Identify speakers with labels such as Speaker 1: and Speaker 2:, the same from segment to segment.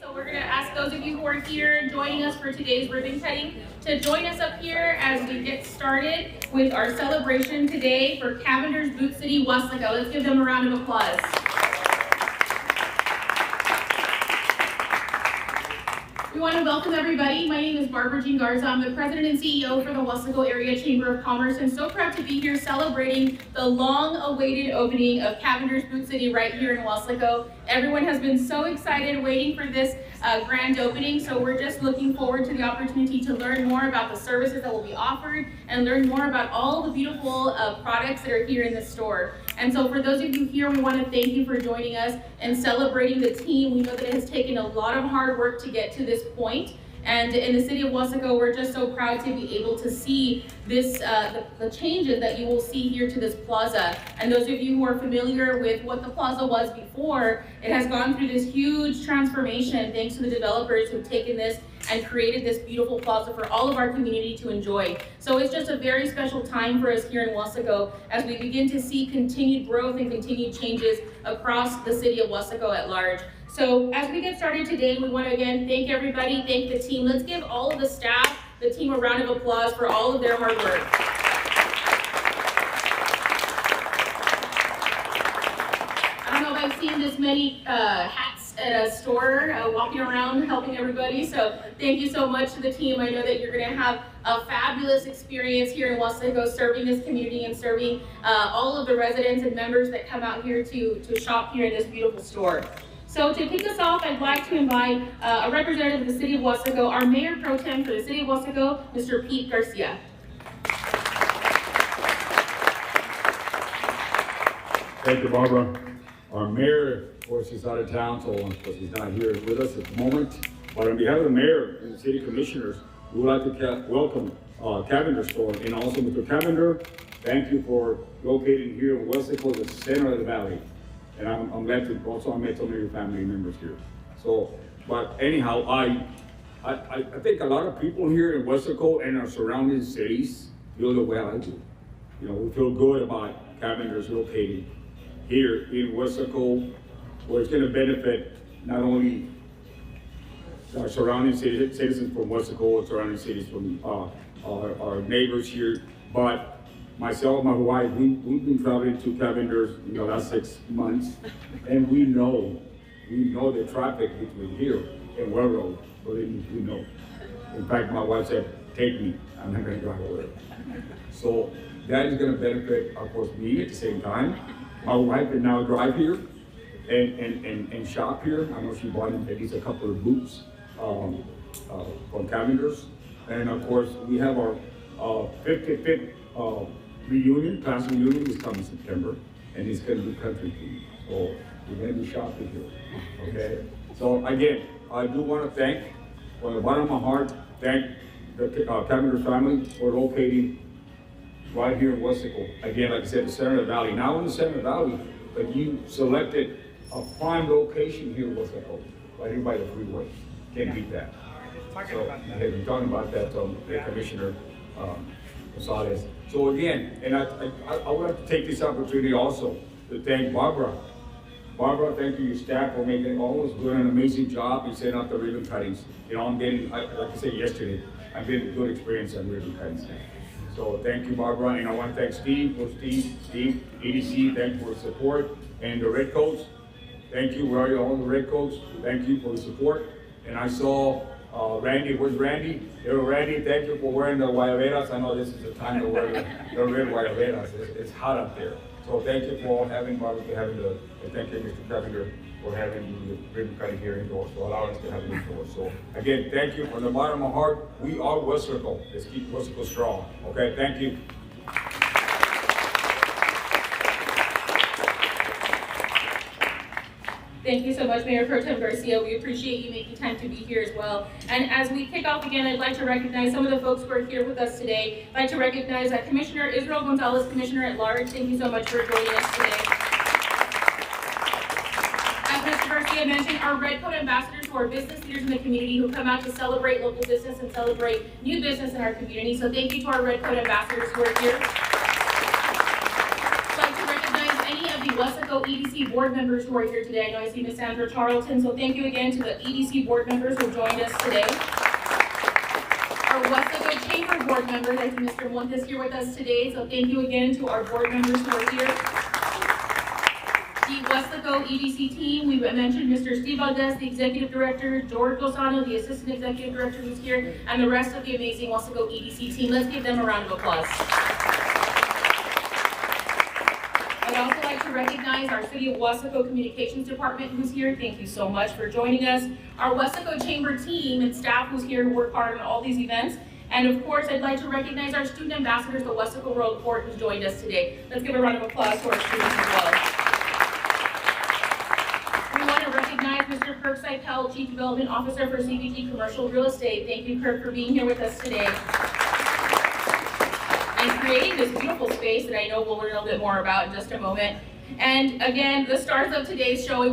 Speaker 1: So we're going to ask those of you who are here joining us for today's ribbon cutting to join us up here as we get started with our celebration today for Cavender's Boot City, Weslaco. Let's give them a round of applause. We want to welcome everybody. My name is Barbara Jean Garza. I'm the president and CEO for the Weslaco Area Chamber of Commerce, and so proud to be here celebrating the long-awaited opening of Cavender's Boot City right here in Weslaco. Everyone has been so excited waiting for this grand opening, so we're just looking forward to the opportunity to learn more about the services that will be offered and learn more about all the beautiful products that are here in the store. And so for those of you here, we want to thank you for joining us and celebrating the team. We know that it has taken a lot of hard work to get to this point. And in the city of Weslaco, we're just so proud to be able to see this, the changes that you will see here to this plaza. And those of you who are familiar with what the plaza was before, it has gone through this huge transformation thanks to the developers who've taken this and created this beautiful plaza for all of our community to enjoy. So it's just a very special time for us here in Weslaco as we begin to see continued growth and continued changes across the city of Weslaco at large. So as we get started today, we want to again thank everybody, thank the team. Let's give all of the staff, the team, a round of applause for all of their hard work. I don't know if I've seen this many hats at a store walking around helping everybody, so thank you so much to the team. I know that you're going to have a fabulous experience here in Weslaco serving this community and serving all of the residents and members that come out here to shop here in this beautiful store. So to kick us off, I'd like to invite a representative of the City of Weslaco, our Mayor Pro Tem for the City of Weslaco, Mr. Pete Garcia.
Speaker 2: Thank you, Barbara. Our mayor, of course, is out of town, so of course he's not here with us at the moment. But on behalf of the mayor and the city commissioners, we would like to welcome Cavender store, and also Mr. Cavender, thank you for locating here in Weslaco, the center of the valley. And I'm glad to also meet some of your family members here. So, but anyhow, I think a lot of people here in Weslaco and our surrounding cities feel the way I do. You know, we feel good about Cavender's locating here in Weslaco, where it's going to benefit not only our surrounding citizens from Weslaco, surrounding cities from our neighbors here, but myself, my wife, we've been traveling to Cavender's in the last 6 months, and we know the traffic between here and Well Road, so we know. In fact, my wife said, take me, I'm not going to drive over there. So that is going to benefit, of course, me at the same time. My wife can now drive here and shop here. I know she bought at least a couple of boots from Cavender's. And of course, we have our 55th reunion, class reunion is coming September, and it's going to be country themed. So we're going to be shopping here, okay? So again, I do want to thank, from the bottom of my heart, thank the Cavender family for locating right here in Weslaco. Again, like I said, the center of the valley. Now in the center of the valley, but you selected a prime location here in Weslaco, right here by the freeway. Can't beat that. So, we're talking about that, the Commissioner Rosales. So again, and I would like to take this opportunity also to thank Barbara. Barbara, thank you, your staff, for making always doing an amazing job in setting up the ribbon cuttings. You know, I'm getting, like I said yesterday, I've been a good experience on ribbon cuttings. So thank you, Barbara, and I want to thank Steve, EDC, thank you for the support, and the Red Coats. Thank you, where are you all the Red Coats? Thank you for the support. And I saw Randy, where's Randy? Hello, Randy, thank you for wearing the guayaberas. I know this is the time to wear the red guayaberas. It's hot up there. So thank you for having Barbara, and thank you, Mr. Cavender, for having the ribbon cutting here indoors, for allowing us to have it indoors. So again, thank you from the bottom of my heart. We are Weslaco. Let's keep Weslaco strong. Okay, thank you.
Speaker 1: Thank you so much, Mayor Pro Tem Garcia. We appreciate you making time to be here as well. And as we kick off again, I'd like to recognize some of the folks who are here with us today. I'd like to recognize Commissioner Israel Gonzalez, Commissioner at Large. Thank you so much for joining us today. As Mr. Garcia mentioned, our Red Coat ambassadors, who are business leaders in the community who come out to celebrate local business and celebrate new business in our community. So thank you to our Red Coat ambassadors who are here. I'd like to recognize any of the Wesco EDC board members who are here today. I know I see Ms. Sandra Charlton, so thank you again to the EDC board members who joined us today. Our Wesco Chamber board members, I see Mr. Montes here with us today, so thank you again to our board members who are here. The Wesco EDC team, we mentioned Mr. Steve Valdez, the executive director, George Lozano, the assistant executive director who's here, and the rest of the amazing Wesco EDC team. Let's give them a round of applause. I'd also like to recognize our City of Wesco Communications Department who's here. Thank you so much for joining us. Our Wesco Chamber team and staff who's here who work hard on all these events. And of course, I'd like to recognize our student ambassadors, the Wesco World Court, who's joined us today. Let's give a round of applause to our students as well. We want to recognize Mr. Kirk Seipel, Chief Development Officer for CBG Commercial Real Estate. Thank you, Kirk, for being here with us today. And creating this beautiful space that I know we'll learn a little bit more about in just a moment. And again, the stars of today's show, we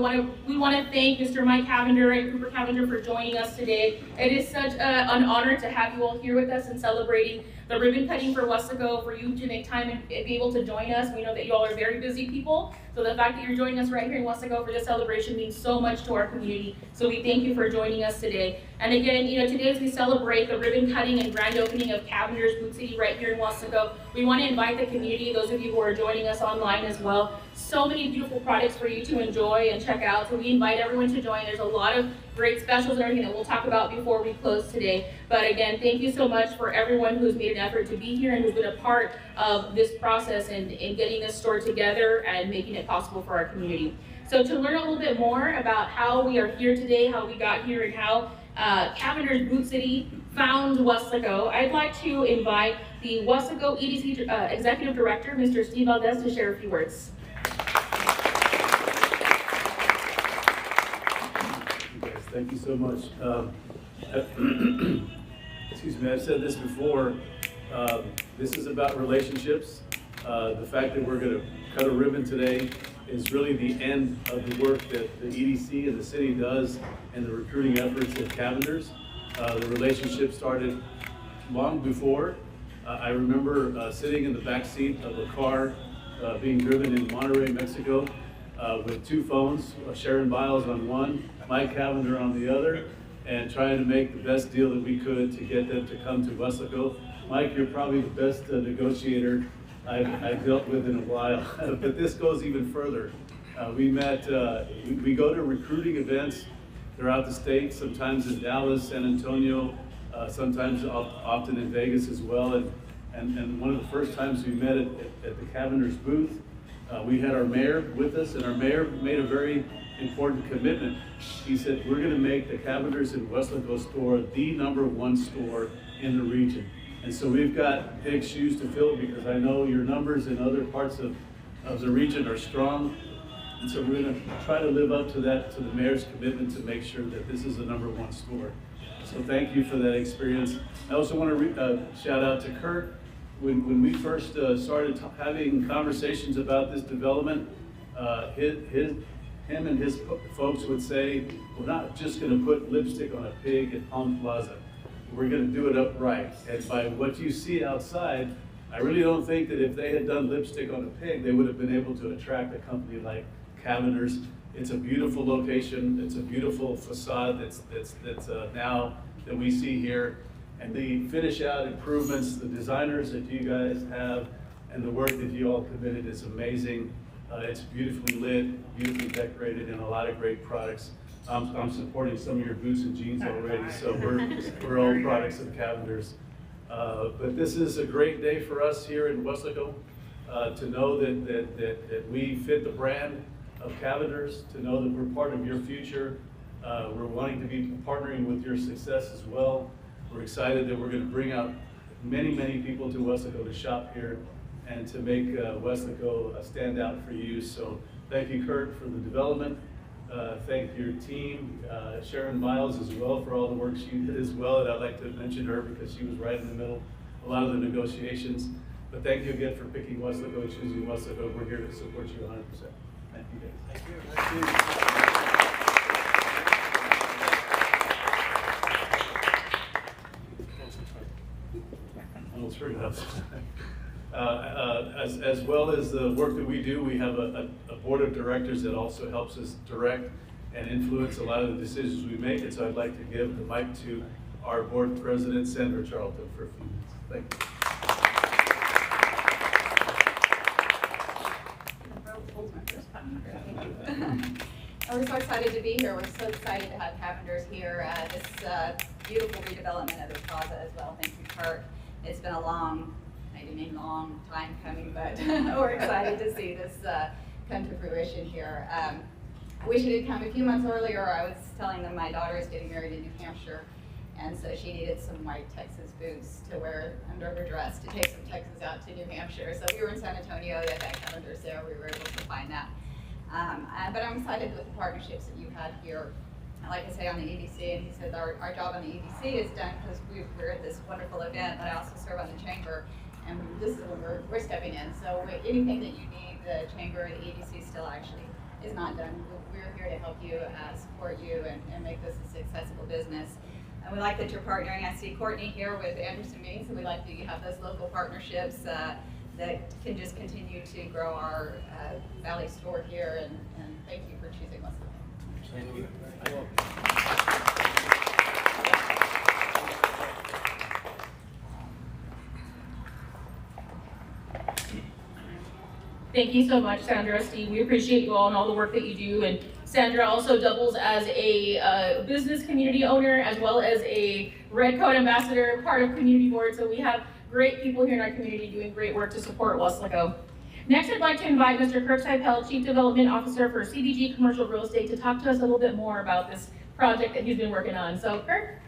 Speaker 1: want to thank Mr. Mike Cavender and Cooper Cavender for joining us today. It is such an honor to have you all here with us and celebrating the ribbon cutting for Wesco, for you to make time and be able to join us. We know that you all are very busy people, so the fact that you're joining us right here in Wesco for this celebration means so much to our community. So we thank you for joining us today. And again, today as we celebrate the ribbon cutting and grand opening of Cavender's Boot City right here in Wesco, we want to invite the community, those of you who are joining us online as well. So many beautiful products for you to enjoy and check out. So we invite everyone to join. There's a lot of great specials and everything that we'll talk about before we close today. But again, thank you so much for everyone who's made an effort to be here and who's been a part of this process and in getting this store together and making it possible for our community. So to learn a little bit more about how we are here today, how we got here, and how Cavender's Boot City found Wesco, I'd like to invite the Wesco EDC Executive Director, Mr. Steve Valdez, to share a few words.
Speaker 3: Thank you so much. Excuse me, I've said this before. This is about relationships. The fact that we're going to cut a ribbon today is really the end of the work that the EDC and the city does and the recruiting efforts at Cavender's. The relationship started long before. I remember sitting in the back seat of a car being driven in Monterrey, Mexico, with two phones, Sharon Biles on one, Mike Cavender on the other, and trying to make the best deal that we could to get them to come to Wesco. Mike, you're probably the best negotiator I've dealt with in a while, but this goes even further. We go to recruiting events throughout the state, sometimes in Dallas, San Antonio, sometimes often in Vegas as well. And one of the first times we met at the Cavender's booth, we had our mayor with us, and our mayor made a very important commitment. He said, we're going to make the Cavender's and Wesco store the #1 store in the region. And so we've got big shoes to fill, because I know your numbers in other parts of the region are strong. And so we're going to try to live up to that, to the mayor's commitment to make sure that this is the #1 store. So thank you for that experience. I also want to shout out to Kurt. When we first started having conversations about this development, him and his folks would say, we're not just going to put lipstick on a pig at Palm Plaza. We're going to do it upright. And by what you see outside, I really don't think that if they had done lipstick on a pig, they would have been able to attract a company like Cavender's. It's a beautiful location. It's a beautiful facade that's now that we see here. And the finish out improvements, the designers that you guys have, and the work that you all committed is amazing. It's beautifully lit, beautifully decorated, and a lot of great products. I'm supporting some of your boots and jeans already, so we're all products of Cavender's. But this is a great day for us here in Wesco to know that we fit the brand of Cavender's, to know that we're part of your future. We're wanting to be partnering with your success as well. We're excited that we're going to bring out many, many people to Wesco to shop here and to make Wesco stand out for you. So thank you, Kurt, for the development. Thank your team, Sharon Miles as well, for all the work she did as well. And I'd like to mention her because she was right in the middle of a lot of the negotiations. But thank you again for picking Wesco and choosing Wesco. We're here to support you 100%. Thank you, guys. Thank you. Thank you. Almost forgot. As well as the work that we do, we have a board of directors that also helps us direct and influence a lot of the decisions we make. And so I'd like to give the mic to our board president, Sandra Charlton, for a few minutes. Thank you.
Speaker 4: We're so excited to be here. We're so excited to have Cavenders here. This beautiful redevelopment of the plaza as well. Thank you, Kurt. It's been a long time coming, but we're excited to see this come to fruition here. I wish it had come a few months earlier. I was telling them my daughter is getting married in New Hampshire, and so she needed some white Texas boots to wear under her dress to take some Texas out to New Hampshire. So we were in San Antonio, they had Cavenders there. We were able to find that. But I'm excited with the partnerships that you had here. Like I say, on the EDC, and he said our job on the EDC is done because we're at this wonderful event, but I also serve on the chamber, and this is when we're stepping in. So anything that you need, the chamber, the EDC still actually is not done. We're here to help you, support you, and make this a successful business. And we like that you're partnering. I see Courtney here with Anderson Meats, and we like that you have those local partnerships that can just continue to grow our Valley store here. And thank you for choosing us.
Speaker 3: Thank you.
Speaker 1: Thank you so much, Sandra, Steve. We appreciate you all and all the work that you do. And Sandra also doubles as a business community owner, as well as a Red Coat ambassador, part of community board. So we have great people here in our community doing great work to support Weslaco. Next, I'd like to invite Mr. Kirk Seipel, Chief Development Officer for CBG Commercial Real Estate, to talk to us a little bit more about this project that he's been working on. So, Kirk?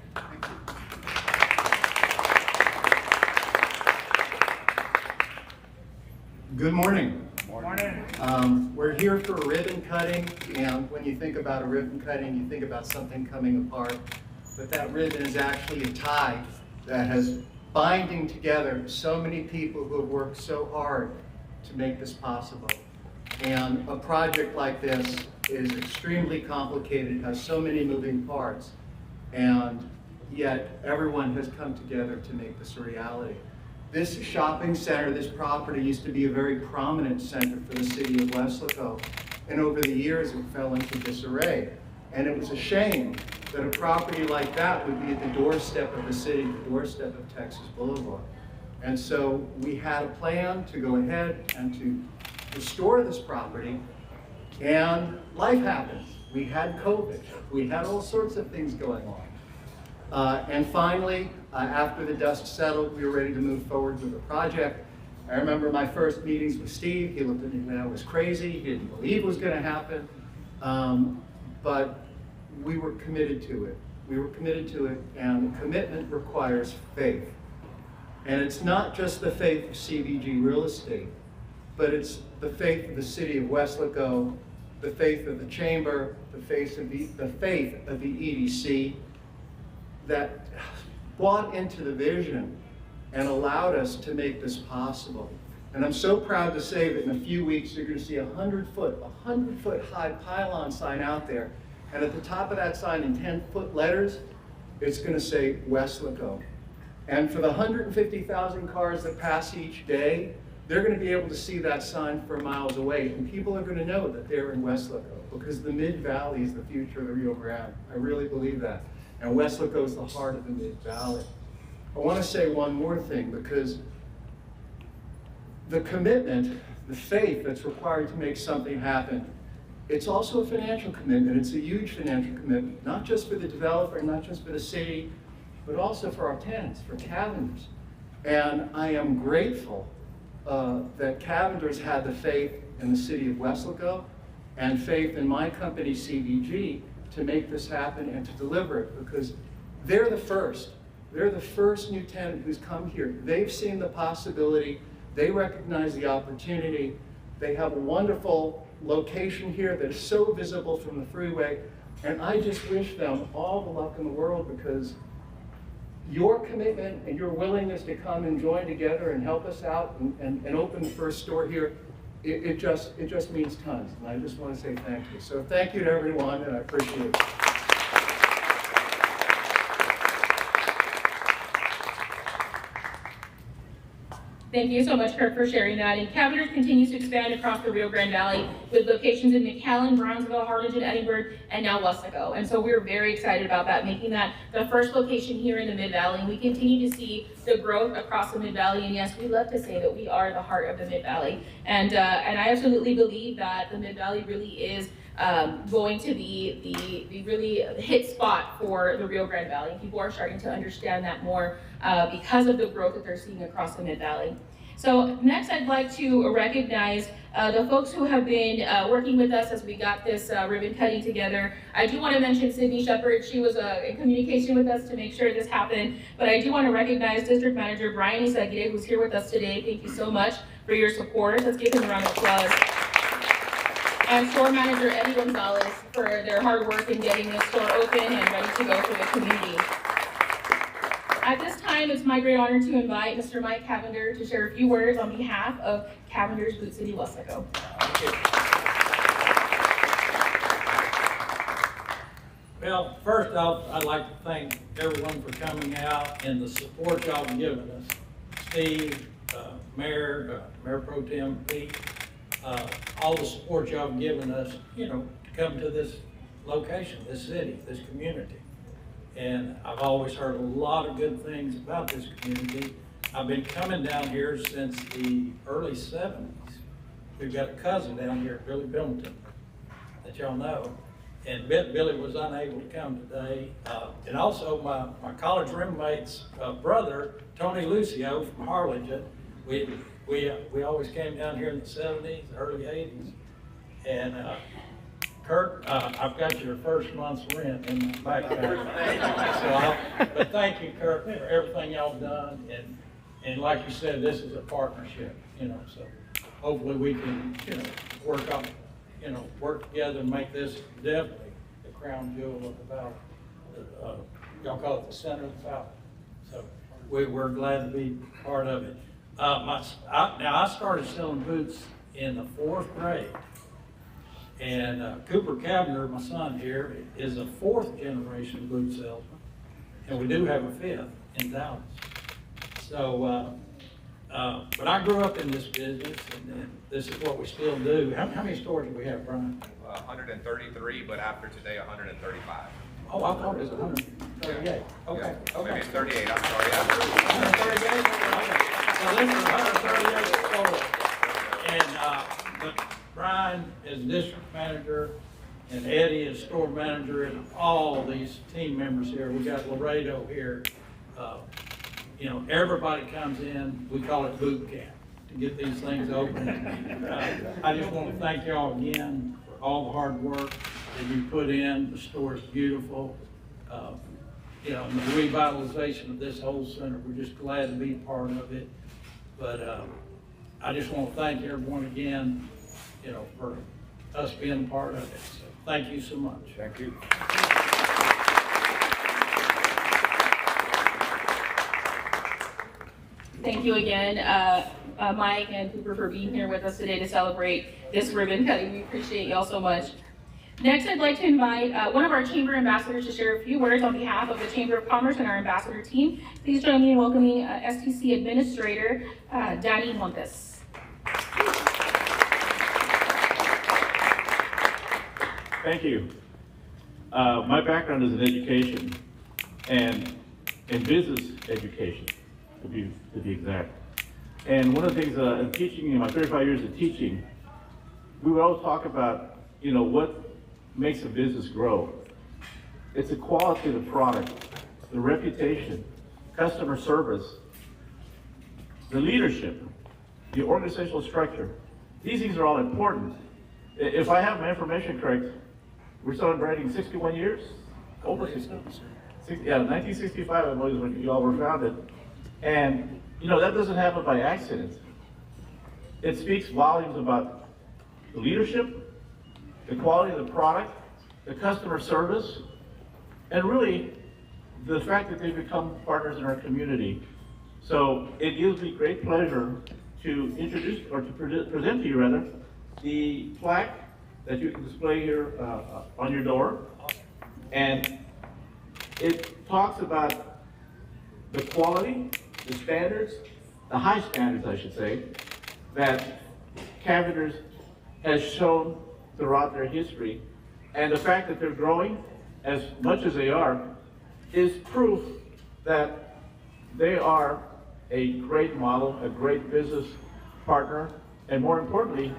Speaker 5: Good morning.
Speaker 3: Morning.
Speaker 5: We're here for a ribbon cutting, and when you think about a ribbon cutting, you think about something coming apart. But that ribbon is actually a tie that has binding together so many people who have worked so hard to make this possible. And a project like this is extremely complicated, has so many moving parts, and yet everyone has come together to make this a reality. This shopping center, this property, used to be a very prominent center for the city of Weslaco, and over the years it fell into disarray. And it was a shame that a property like that would be at the doorstep of the city, the doorstep of Texas Boulevard. And so we had a plan to go ahead and to restore this property, and life happened. We had COVID, we had all sorts of things going on. And finally, after the dust settled, we were ready to move forward with the project. I remember my first meetings with Steve. He looked at me when I was crazy. He didn't believe it was going to happen. But we were committed to it. We were committed to it, and commitment requires faith. And it's not just the faith of CBG Real Estate, but it's the faith of the city of Weslaco, the faith of the chamber, the faith of the EDC, that bought into the vision and allowed us to make this possible. And I'm so proud to say that in a few weeks you're going to see a 100-foot high pylon sign out there. And at the top of that sign in 10-foot letters, it's going to say Weslaco. And for the 150,000 cars that pass each day, they're going to be able to see that sign for miles away. And people are going to know that they're in Weslaco, because the Mid-Valley is the future of the Rio Grande. I really believe that. And Weslaco is the heart of the Mid-Valley. I want to say one more thing, because the commitment, the faith that's required to make something happen, it's also a financial commitment. It's a huge financial commitment, not just for the developer, not just for the city, but also for our tenants, for Cavenders. And I am grateful that Cavenders had the faith in the city of Weslaco and faith in my company, CBG, to make this happen and to deliver it, because they're the first. They're the first new tenant who's come here. They've seen the possibility. They recognize the opportunity. They have a wonderful location here that is so visible from the freeway. And I just wish them all the luck in the world, because your commitment and your willingness to come and join together and help us out and open the first store here, it just means tons. And I just want to say thank you. So thank you to everyone, and I appreciate it.
Speaker 1: Thank you so much, Kirk, for sharing that. And Cavender continues to expand across the Rio Grande Valley with locations in McAllen, Brownsville, Harlingen, Edinburgh, and now Wesco. And so we're very excited about that, making that the first location here in the Mid-Valley. And we continue to see the growth across the Mid-Valley. And yes, we love to say that we are the heart of the Mid-Valley. And I absolutely believe that the Mid-Valley really is going to be the really hit spot for the Rio Grande Valley. People are starting to understand that more because of the growth that they're seeing across the Mid-Valley. So next I'd like to recognize the folks who have been working with us as we got this ribbon cutting together. I do want to mention Sydney Shepard. She was in communication with us to make sure this happened, but I do want to recognize District Manager Brian Isaguirre, who's here with us today. Thank you so much for your support. Let's give him a round of applause. And Store Manager Eddie Gonzalez for their hard work in getting this store open and ready to go for the community. At this time, it's my great honor to invite Mr. Mike Cavender to share a few words on behalf of Cavender's Boot City Wesco.
Speaker 6: Well, first off, I'd like to thank everyone for coming out and the support y'all have given us. Steve, Mayor Pro Tem Pete, all the support y'all have given us, to come to this location, this city, this community. And I've always heard a lot of good things about this community. I've been coming down here since the early 70s. We've got a cousin down here, Billy Billington, that y'all know. And Billy was unable to come today. And also my college roommate's brother, Tony Lucio from Harlingen. We always came down here in the 70s, early 80s. And Kirk, I've got your first month's rent in my backpack. But thank you, Kirk, for everything y'all done. And like you said, this is a partnership, so hopefully we can, work together and make this definitely the crown jewel of the valley. Y'all call it the center of the valley. So we're glad to be part of it. Now I started selling boots in the 4th grade. And Cooper Cavender, my son here, is a 4th generation boot salesman. And we do have a 5th in Dallas. So, but I grew up in this business, and this is what we still do. How many stores do we have, Brian?
Speaker 7: 133, but after today, 135.
Speaker 6: Oh, I thought it was 138.
Speaker 7: Yeah.
Speaker 6: Okay.
Speaker 7: Maybe it's 38, I'm sorry.
Speaker 6: 138? Okay. So this is 138 stores. And Brian is district manager, and Eddie is store manager, and all these team members here. We got Laredo here. Everybody comes in, we call it boot camp, to get these things open. I just want to thank y'all again for all the hard work that you put in. The store is beautiful. And the revitalization of this whole center, we're just glad to be part of it. But I just want to thank everyone again, for us being part of it. So thank you so much.
Speaker 7: Thank you.
Speaker 1: Thank you again, Mike and Cooper, for being here with us today to celebrate this ribbon cutting. We appreciate y'all so much. Next, I'd like to invite one of our chamber ambassadors to share a few words on behalf of the Chamber of Commerce and our ambassador team. Please join me in welcoming STC Administrator Danny Montes.
Speaker 8: Thank you. My background is in education and in business education, to be exact. And one of the things in teaching, in my 35 years of teaching, we would always talk about, what makes a business grow. It's the quality of the product, the reputation, customer service, the leadership, the organizational structure. These things are all important. If I have my information correct, we're celebrating 61 years? Over 60. 1965, I believe, is when you all were founded. And, that doesn't happen by accident. It speaks volumes about the leadership, the quality of the product, the customer service, and really the fact that they've become partners in our community. So it gives me great pleasure to introduce, or to present to you rather, the plaque that you can display here on your door. And it talks about the quality, the standards, the high standards, I should say, that Cavender's has shown throughout their history. And the fact that they're growing as much as they are is proof that they are a great model, a great business partner, and more importantly,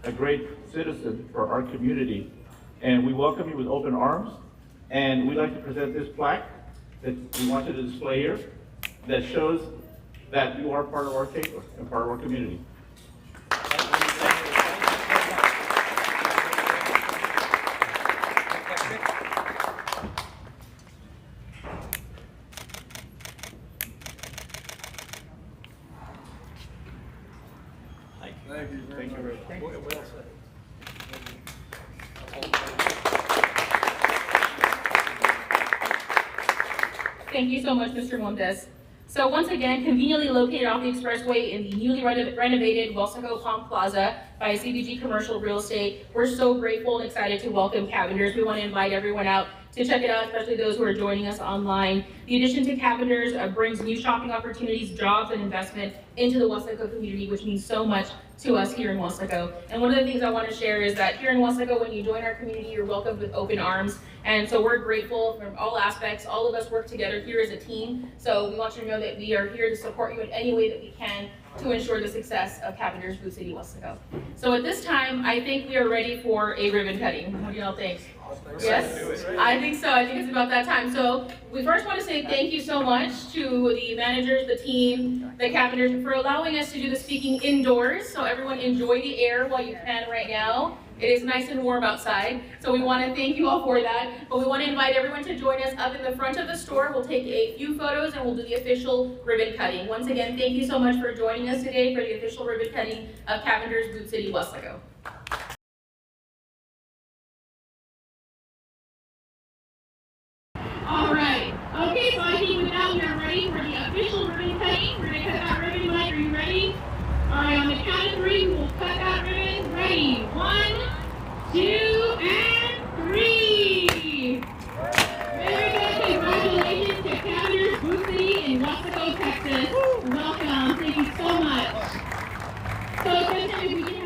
Speaker 8: a great citizen for our community. And we welcome you with open arms. And we'd like to present this plaque that we wanted to display here that shows that you are part of our chamber and part of our community.
Speaker 6: Thank you very much. Well said.
Speaker 1: Thank you so much, Mr. Montes. So once again, conveniently located off the expressway in the newly renovated Welsco Palm Plaza by CBG Commercial Real Estate, we're so grateful and excited to welcome Cavender's. We want to invite everyone out to check it out, especially those who are joining us online. The addition to Cavender's brings new shopping opportunities, jobs, and investment into the Welsco community, which means so much to us here in Welsco. And one of the things I want to share is that here in Welsco, when you join our community, you're welcomed with open arms. And so we're grateful from all aspects. All of us work together here as a team. So we want you to know that we are here to support you in any way that we can to ensure the success of Cavender's Boot City Welsco. So at this time, I think we are ready for a ribbon cutting. What do y'all think? Yes, I think so. I think it's about that time. So we first want to say thank you so much to the managers, the team, the Cavenders for allowing us to do the speaking indoors. So everyone enjoy the air while you can right now. It is nice and warm outside. So we want to thank you all for that. But we want to invite everyone to join us up in the front of the store. We'll take a few photos and we'll do the official ribbon cutting. Once again, thank you so much for joining us today for the official ribbon cutting of Cavender's Boot City Welsco. All right. Okay, so I think with that, we are ready for the official ribbon cutting. We're going to cut that ribbon. Mike, are you ready? All right, on the count of 3, we'll cut that ribbon. Ready? 1, 2, and 3. Very good. Congratulations to Cavender's Boot City in Welsco, Texas. Welcome. Thank you so much. So, Kristen, if we can